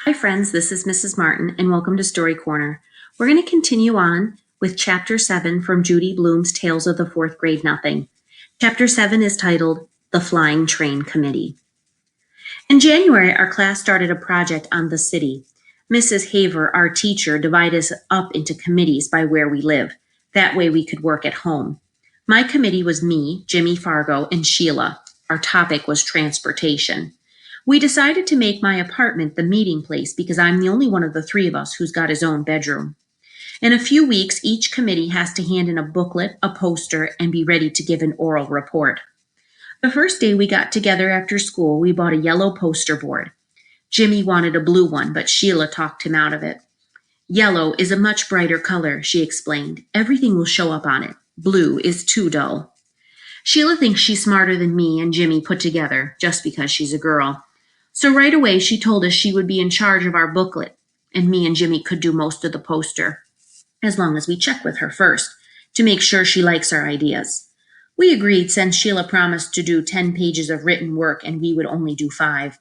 Hi friends, this is Mrs. Martin and welcome to Story Corner. We're going to continue on with Chapter 7 from Judy Blume's Tales of the Fourth Grade Nothing. Chapter 7 is titled The Flying Train Committee. In January, our class started a project on the city. Mrs. Haver, our teacher, divided us up into committees by where we live. That way we could work at home. My committee was me, Jimmy Fargo, and Sheila. Our topic was transportation. We decided to make my apartment the meeting place because I'm the only one of the three of us who's got his own bedroom. In a few weeks, each committee has to hand in a booklet, a poster, and be ready to give an oral report. The first day we got together after school, we bought a yellow poster board. Jimmy wanted a blue one, but Sheila talked him out of it. Yellow is a much brighter color, she explained. Everything will show up on it. Blue is too dull. Sheila thinks she's smarter than me and Jimmy put together, just because she's a girl. So right away, she told us she would be in charge of our booklet, and me and Jimmy could do most of the poster, as long as we check with her first, to make sure she likes our ideas. We agreed since Sheila promised to do 10 pages of written work and we would only do 5.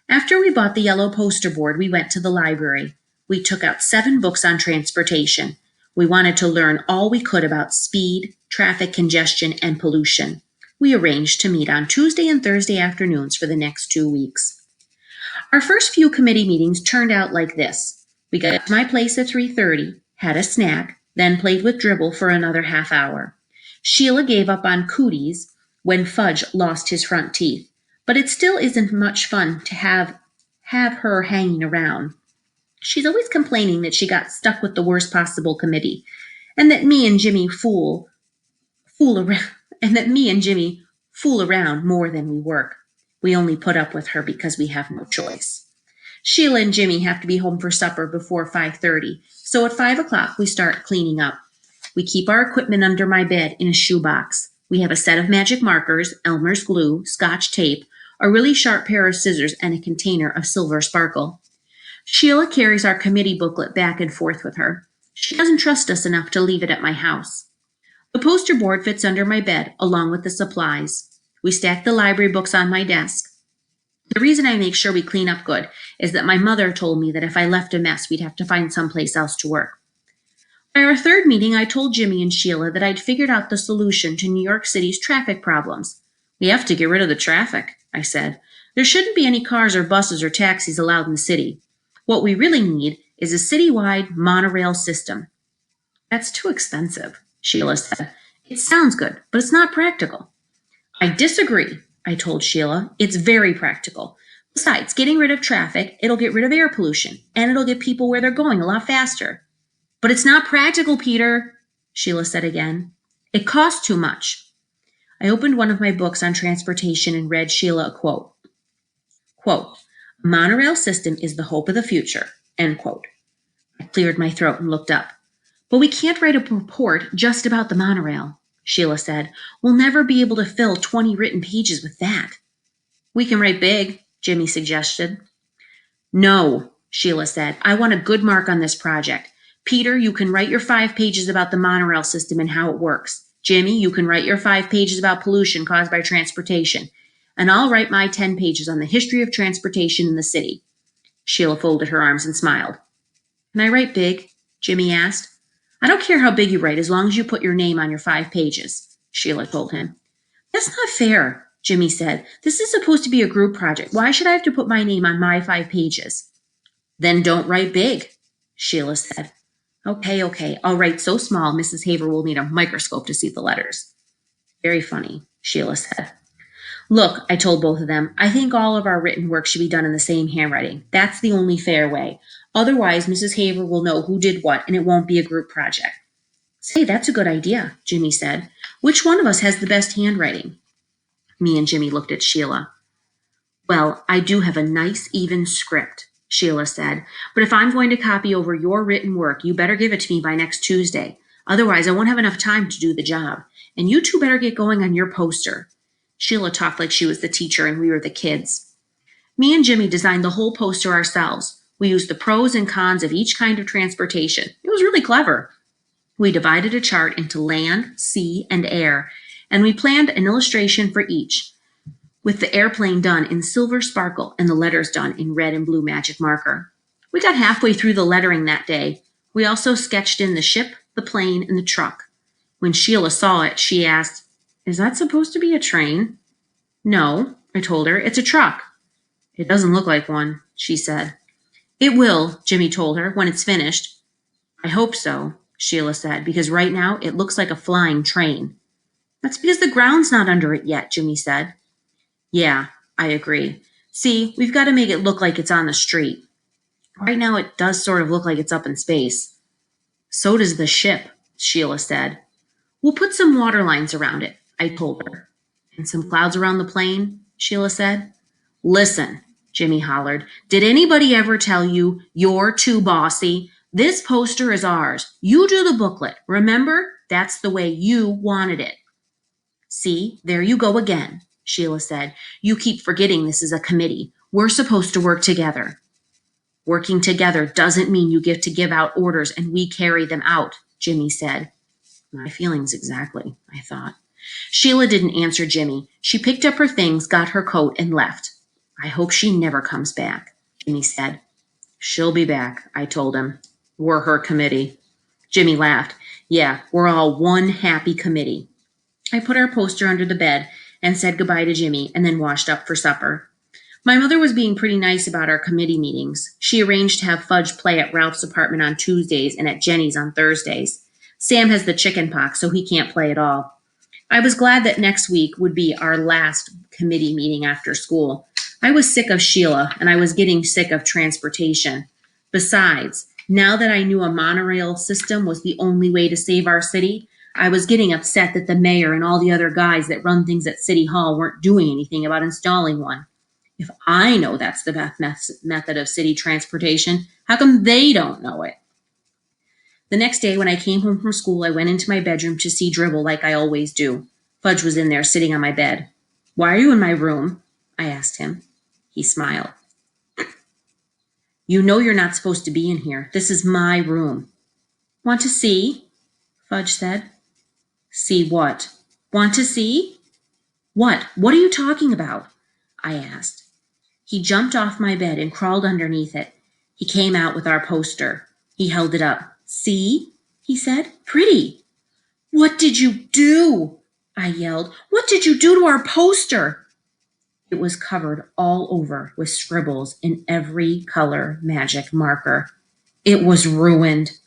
After we bought the yellow poster board, we went to the library. We took out 7 books on transportation. We wanted to learn all we could about speed, traffic congestion, and pollution. We arranged to meet on Tuesday and Thursday afternoons for the next 2 weeks. Our first few committee meetings turned out like this. We got to my place at 3:30, had a snack, then played with dribble for another half hour. Sheila gave up on cooties when Fudge lost his front teeth, but it still isn't much fun to have her hanging around. She's always complaining that she got stuck with the worst possible committee, and that me and Jimmy fool around more than we work. We only put up with her because we have no choice. Sheila and Jimmy have to be home for supper before 5:30, so at 5 o'clock we start cleaning up. We keep our equipment under my bed in a shoebox. We have a set of magic markers, Elmer's glue, Scotch tape, a really sharp pair of scissors, and a container of silver sparkle. Sheila carries our committee booklet back and forth with her. She doesn't trust us enough to leave it at my house. The poster board fits under my bed, along with the supplies. We stack the library books on my desk. The reason I make sure we clean up good is that my mother told me that if I left a mess, we'd have to find someplace else to work. By our third meeting, I told Jimmy and Sheila that I'd figured out the solution to New York City's traffic problems. We have to get rid of the traffic, I said. There shouldn't be any cars or buses or taxis allowed in the city. What we really need is a citywide monorail system. That's too expensive, Sheila said. It sounds good, but it's not practical. I disagree, I told Sheila. It's very practical. Besides, getting rid of traffic, it'll get rid of air pollution, and it'll get people where they're going a lot faster. But it's not practical, Peter, Sheila said again. It costs too much. I opened one of my books on transportation and read Sheila a quote. Quote, "A monorail system is the hope of the future," end quote. I cleared my throat and looked up. But we can't write a report just about the monorail, Sheila said. We'll never be able to fill 20 written pages with that. We can write big, Jimmy suggested. No, Sheila said. I want a good mark on this project. Peter, you can write your 5 pages about the monorail system and how it works. Jimmy, you can write your 5 pages about pollution caused by transportation. And I'll write my 10 pages on the history of transportation in the city. Sheila folded her arms and smiled. Can I write big? Jimmy asked. I don't care how big you write as long as you put your name on your 5 pages, Sheila told him. That's not fair, Jimmy said. This is supposed to be a group project. Why should I have to put my name on my 5 pages? Then don't write big, Sheila said. Okay, I'll write so small Mrs. Haver will need a microscope to see the letters. Very funny, Sheila said. Look, I told both of them, I think all of our written work should be done in the same handwriting. That's the only fair way. Otherwise, Mrs. Haver will know who did what, and it won't be a group project. Say, that's a good idea, Jimmy said. Which one of us has the best handwriting? Me and Jimmy looked at Sheila. Well, I do have a nice, even script, Sheila said. But if I'm going to copy over your written work, you better give it to me by next Tuesday. Otherwise, I won't have enough time to do the job. And you two better get going on your poster. Sheila talked like she was the teacher and we were the kids. Me and Jimmy designed the whole poster ourselves. We used the pros and cons of each kind of transportation. It was really clever. We divided a chart into land, sea, and air, and we planned an illustration for each, with the airplane done in silver sparkle and the letters done in red and blue magic marker. We got halfway through the lettering that day. We also sketched in the ship, the plane, and the truck. When Sheila saw it, she asked, "Is that supposed to be a train?" "No," I told her. "It's a truck." "It doesn't look like one," she said. "It will," Jimmy told her, "when it's finished." "I hope so," Sheila said, "because right now it looks like a flying train." "That's because the ground's not under it yet," Jimmy said. "Yeah, I agree. See, we've got to make it look like it's on the street. Right now it does sort of look like it's up in space." "So does the ship," Sheila said. "We'll put some water lines around it," I told her. "And some clouds around the plane," Sheila said. "Listen," Jimmy hollered. "Did anybody ever tell you you're too bossy? This poster is ours. You do the booklet. Remember? That's the way you wanted it." "See, there you go again," Sheila said. "You keep forgetting this is a committee. We're supposed to work together." "Working together doesn't mean you get to give out orders and we carry them out," Jimmy said. My feelings exactly, I thought. Sheila didn't answer Jimmy. She picked up her things, got her coat, and left. "I hope she never comes back," Jimmy said. "She'll be back," I told him. "We're her committee." Jimmy laughed. "Yeah, we're all one happy committee." I put our poster under the bed and said goodbye to Jimmy and then washed up for supper. My mother was being pretty nice about our committee meetings. She arranged to have Fudge play at Ralph's apartment on Tuesdays and at Jenny's on Thursdays. Sam has the chicken pox, so he can't play at all. I was glad that next week would be our last committee meeting after school. I was sick of Sheila, and I was getting sick of transportation. Besides, now that I knew a monorail system was the only way to save our city, I was getting upset that the mayor and all the other guys that run things at City Hall weren't doing anything about installing one. If I know that's the best method of city transportation, how come they don't know it? The next day, when I came home from school, I went into my bedroom to see Dribble like I always do. Fudge was in there sitting on my bed. "Why are you in my room?" I asked him. He smiled. "You know you're not supposed to be in here. This is my room." "Want to see?" Fudge said. "See what?" "Want to see?" "What? What are you talking about?" I asked. He jumped off my bed and crawled underneath it. He came out with our poster. He held it up. "See?" he said. "Pretty." "What did you do?" I yelled. "What did you do to our poster?" It was covered all over with scribbles in every color magic marker. It was ruined.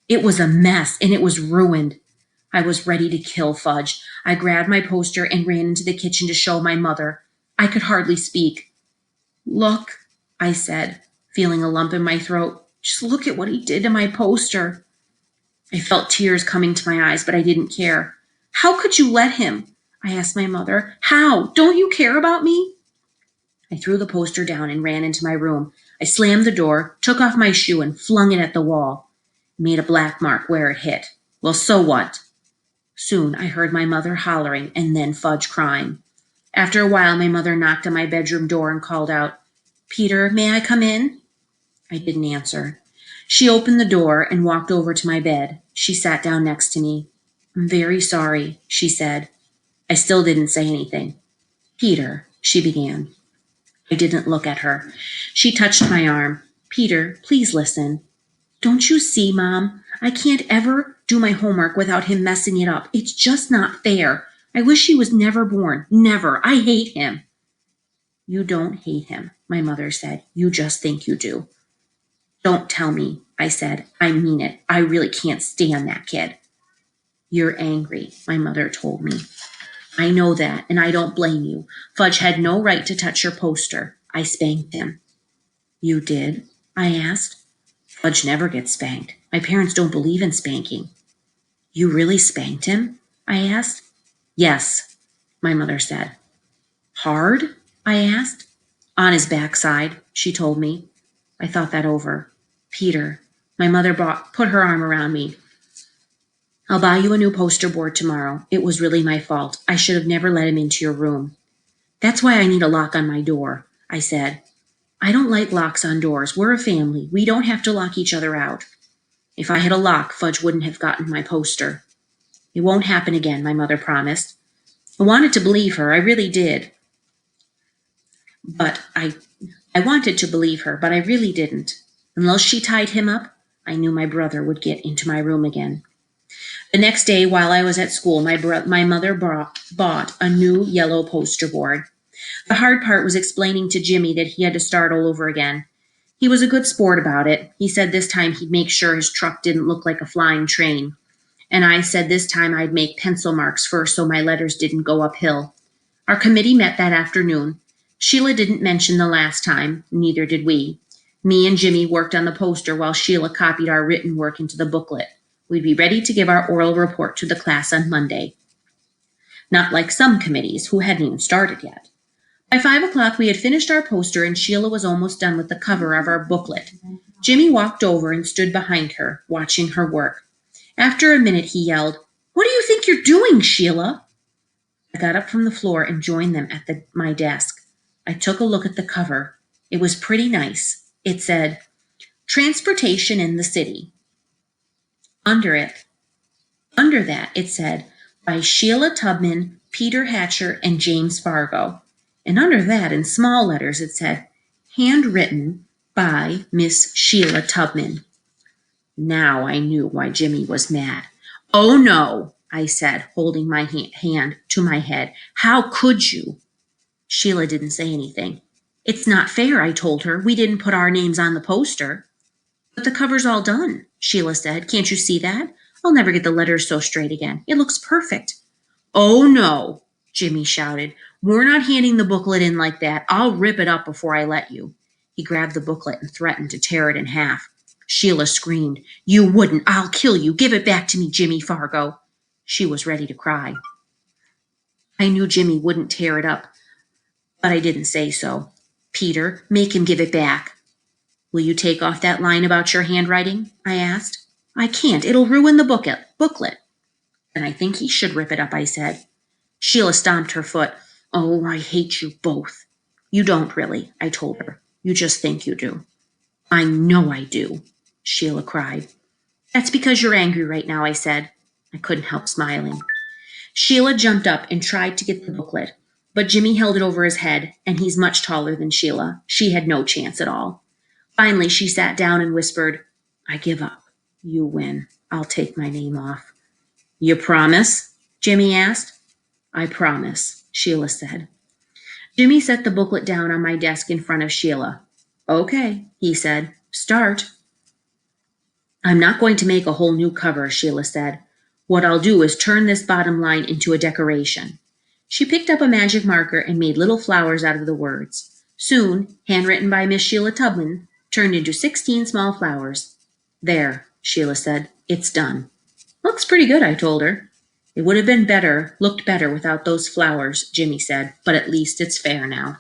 It was a mess, and it was ruined. I was ready to kill Fudge. I grabbed my poster and ran into the kitchen to show my mother. I could hardly speak. "Look," I said, feeling a lump in my throat. "Just look at what he did to my poster." I felt tears coming to my eyes, but I didn't care. "How could you let him?" I asked my mother. "How? Don't you care about me?" I threw the poster down and ran into my room. I slammed the door, took off my shoe, and flung it at the wall. It made a black mark where it hit. Well, so what? Soon I heard my mother hollering and then Fudge crying. After a while, my mother knocked on my bedroom door and called out, "Peter, may I come in?" I didn't answer. She opened the door and walked over to my bed. She sat down next to me. "I'm very sorry," she said. I still didn't say anything. "Peter," she began. I didn't look at her. She touched my arm. "Peter, please listen. Don't you see, Mom? I can't ever do my homework without him messing it up. It's just not fair. I wish he was never born. Never. I hate him." "You don't hate him," my mother said. "You just think you do." "Don't tell me," I said. "I mean it. I really can't stand that kid." "You're angry," my mother told me. "I know that, and I don't blame you. Fudge had no right to touch your poster. I spanked him." "You did?" I asked. "Fudge never gets spanked. My parents don't believe in spanking." "You really spanked him?" I asked. "Yes," my mother said. "Hard?" I asked. "On his backside," she told me. I thought that over. "Peter," my mother put her arm around me. "I'll buy you a new poster board tomorrow. It was really my fault. I should have never let him into your room." "That's why I need a lock on my door," I said. "I don't like locks on doors. We're a family. We don't have to lock each other out." If I had a lock, Fudge wouldn't have gotten my poster. "It won't happen again," my mother promised. I wanted to believe her. I really did. But I wanted to believe her, but I really didn't. Unless she tied him up, I knew my brother would get into my room again. The next day, while I was at school, my mother bought a new yellow poster board. The hard part was explaining to Jimmy that he had to start all over again. He was a good sport about it. He said this time he'd make sure his truck didn't look like a flying train. And I said this time I'd make pencil marks first so my letters didn't go uphill. Our committee met that afternoon. Sheila didn't mention the last time, neither did we. Me and Jimmy worked on the poster while Sheila copied our written work into the booklet. We'd be ready to give our oral report to the class on Monday. Not like some committees who hadn't even started yet. By 5 o'clock, we had finished our poster and Sheila was almost done with the cover of our booklet. Jimmy walked over and stood behind her, watching her work. After a minute, he yelled, "What do you think you're doing, Sheila?" I got up from the floor and joined them at my desk. I took a look at the cover. It was pretty nice. It said, "Transportation in the City." Under that, it said, "By Sheila Tubman, Peter Hatcher, and James Fargo." And under that, in small letters, it said, "Handwritten by Miss Sheila Tubman." Now I knew why Jimmy was mad. "Oh no," I said, holding my hand to my head. "How could you?" Sheila didn't say anything. "It's not fair," I told her. "We didn't put our names on the poster." "But the cover's all done," Sheila said. "Can't you see that? I'll never get the letters so straight again. It looks perfect." "Oh no," Jimmy shouted. "We're not handing the booklet in like that. I'll rip it up before I let you." He grabbed the booklet and threatened to tear it in half. Sheila screamed, "You wouldn't! I'll kill you! Give it back to me, Jimmy Fargo!" She was ready to cry. I knew Jimmy wouldn't tear it up, but I didn't say so. "Peter, make him give it back." "Will you take off that line about your handwriting?" I asked. "I can't. It'll ruin the booklet." "Then I think he should rip it up," I said. Sheila stomped her foot. "Oh, I hate you both." "You don't really," I told her. "You just think you do." "I know I do," Sheila cried. "That's because you're angry right now," I said. I couldn't help smiling. Sheila jumped up and tried to get the booklet, but Jimmy held it over his head, and he's much taller than Sheila. She had no chance at all. Finally, she sat down and whispered, "I give up. You win. I'll take my name off." "You promise?" Jimmy asked. "I promise," Sheila said. Jimmy set the booklet down on my desk in front of Sheila. "Okay," he said. "Start." "I'm not going to make a whole new cover," Sheila said. "What I'll do is turn this bottom line into a decoration." She picked up a magic marker and made little flowers out of the words. Soon, "Handwritten by Miss Sheila Tubman," turned into 16 small flowers. "There," Sheila said. "It's done." "Looks pretty good," I told her. "It would have looked better without those flowers," Jimmy said, "but at least it's fair now."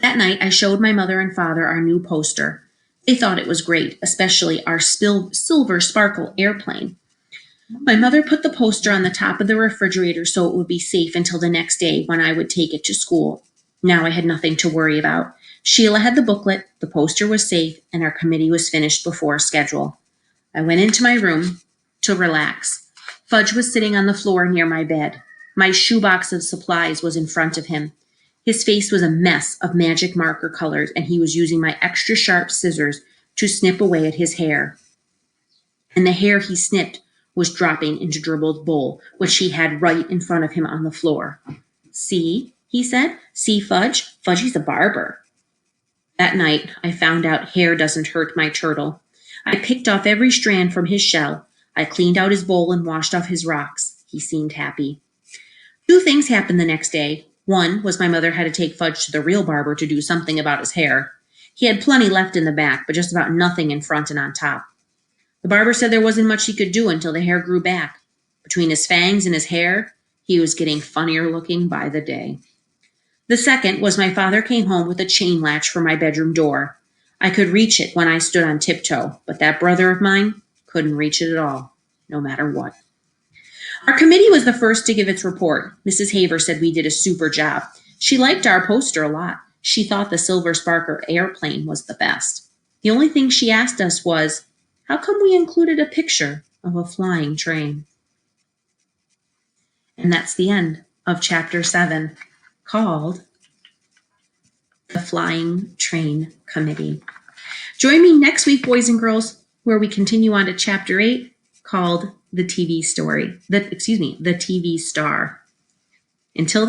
That night, I showed my mother and father our new poster. They thought it was great, especially our silver sparkle airplane. My mother put the poster on the top of the refrigerator so it would be safe until the next day when I would take it to school. Now I had nothing to worry about. Sheila had the booklet, the poster was safe, and our committee was finished before schedule. I went into my room to relax. Fudge was sitting on the floor near my bed. My shoebox of supplies was in front of him. His face was a mess of magic marker colors, and he was using my extra sharp scissors to snip away at his hair. And the hair he snipped was dropping into Dribble's bowl, which he had right in front of him on the floor. "See," he said. "See, Fudge? Fudgy's a barber." That night, I found out hair doesn't hurt my turtle. I picked off every strand from his shell. I cleaned out his bowl and washed off his rocks. He seemed happy. 2 things happened the next day. One was my mother had to take Fudge to the real barber to do something about his hair. He had plenty left in the back, but just about nothing in front and on top. The barber said there wasn't much he could do until the hair grew back. Between his fangs and his hair, he was getting funnier looking by the day. The second was my father came home with a chain latch for my bedroom door. I could reach it when I stood on tiptoe, but that brother of mine couldn't reach it at all, no matter what. Our committee was the first to give its report. Mrs. Haver said we did a super job. She liked our poster a lot. She thought the Silver Sparkler airplane was the best. The only thing she asked us was, how come we included a picture of a flying train? And that's the end of Chapter 7, called The Flying Train Committee. Join me next week, boys and girls, where we continue on to chapter 8 called The TV Story. The TV Star. Until then.